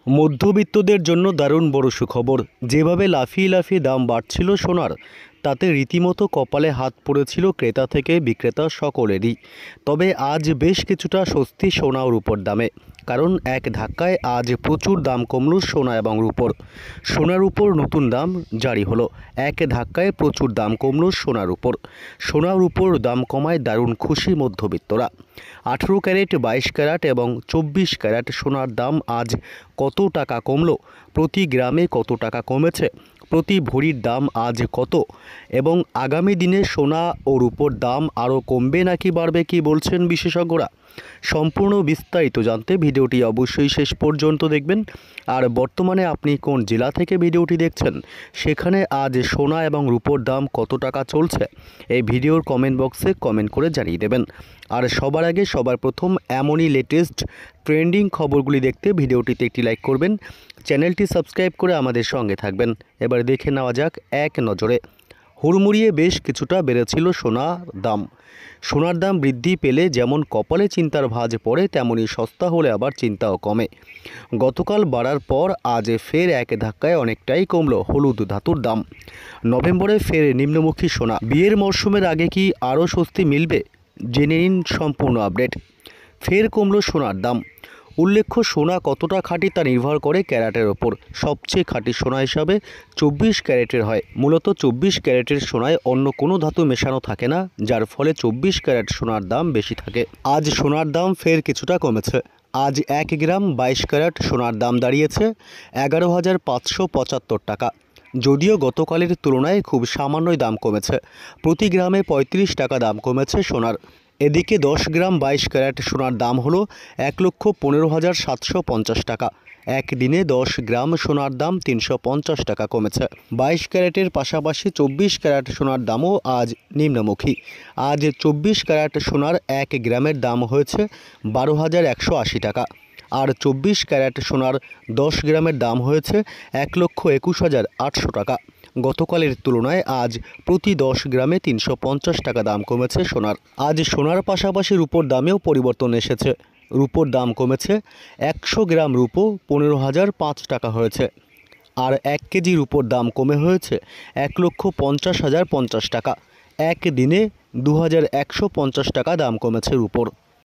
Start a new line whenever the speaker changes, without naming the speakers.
মধ্যবিত্তদের জন্য দারুণ বড় সুখবর। যেভাবে লাফিয়ে লাফিয়ে দাম বাড়ছিল সোনার, তাতে রীতিমতো কপালে হাত পড়েছিল ক্রেতা থেকে বিক্রেতা সকলেরই। তবে আজ বেশ কিছুটা স্বস্তি সোনা ও রূপোর দামে, কারণ এক ধাক্কায় আজ প্রচুর দাম কমল সোনা এবং রূপোর। সোনার উপর নতুন দাম জারি হলো। এক ধাক্কায় প্রচুর দাম কমল সোনার উপর। সোনার উপর দাম কমায় দারুণ খুশি মধ্যবিত্তরা। 18 ক্যারেট, 22 ক্যারেট এবং 24 ক্যারেট সোনার দাম আজ কত টাকা কমলো, প্রতি গ্রামে কত টাকা কমেছে, প্রতি ভরির দাম আজ কত, এবং আগামী দিনে সোনা ও রূপোর দাম আরও কমবে নাকি বাড়বে, কি বলছেন বিশেষজ্ঞরা। সম্পূর্ণ বিস্তারিত জানতে ভিডিওটি অবশ্যই শেষ পর্যন্ত দেখবেন। আর বর্তমানে আপনি কোন জেলা থেকে ভিডিওটি দেখছেন, সেখানে আজ সোনা এবং রূপোর দাম কত টাকা চলছে, এই ভিডিওর কমেন্ট বক্সে কমেন্ট করে জানিয়ে দেবেন। আর সবার আগে সবার প্রথম এমনই লেটেস্ট ট্রেন্ডিং খবরগুলি দেখতে ভিডিওটিতে একটি লাইক করবেন, চ্যানেলটি সাবস্ক্রাইব করে আমাদের সঙ্গে থাকবেন। এবার দেখে নেওয়া যাক এক নজরে। হুড়মুড়িয়ে বেশ কিছুটা বেড়েছিল সোনার দাম। সোনার দাম বৃদ্ধি পেলে যেমন কপালে চিন্তার ভাঁজ পড়ে, তেমনি সস্তা হলে আবার চিন্তাও কমে। গতকাল বাড়ার পর আজ ফের এক ধাক্কায় অনেকটাই কমলো হলুদ ধাতুর দাম। নভেম্বরে ফের নিম্নমুখী সোনা। বিয়ের মরশুমের আগে কি আরও স্বস্তি মিলবে? জেনে নিন সম্পূর্ণ আপডেট। ফের কমলো সোনার দাম। উল্লেখ্য, সোনা কতটা খাঁটি তা নির্ভর করে ক্যারেটের ওপর। সবচেয়ে খাঁটি সোনা হিসাবে 24 ক্যারেটের হয়। মূলত 24 ক্যারেটের সোনায় অন্য কোনো ধাতু মেশানো থাকে না, যার ফলে 24 ক্যারেট সোনার দাম বেশি থাকে। আজ সোনার দাম ফের কিছুটা কমেছে। আজ 1 গ্রাম 22 ক্যারেট সোনার দাম দাঁড়িয়েছে 11,575 টাকা। যদিও গতকালের তুলনায় খুব সামান্যই দাম কমেছে। প্রতি গ্রামে 35 টাকা দাম কমেছে সোনার। এদিকে 10 গ্রাম 22 ক্যারেট সোনার দাম হলো 1,15,750 টাকা। একদিনে 10 গ্রাম সোনার দাম 350 টাকা কমেছে। 22 ক্যারেটের পাশাপাশি 24 ক্যারেট সোনার দামও আজ নিম্নমুখী। আজ 24 ক্যারেট সোনার 1 গ্রামের দাম হয়েছে 12,180 টাকা। আর 24 ক্যারেট সোনার 10 গ্রামের দাম হয়েছে 1,21,800 টাকা। গতকালের তুলনায় আজ প্রতি 10 গ্রামে 350 টাকা দাম কমেছে সোনার। আজ সোনার পাশাপাশি রূপোর দামেও পরিবর্তন এসেছে। রূপোর দাম কমেছে। 100 গ্রাম রূপো 15,005 টাকা হয়েছে। আর 1 কেজি রূপোর দাম কমে হয়েছে 1,50,050 টাকা। একদিনে 2,150 টাকা দাম কমেছে রূপোর।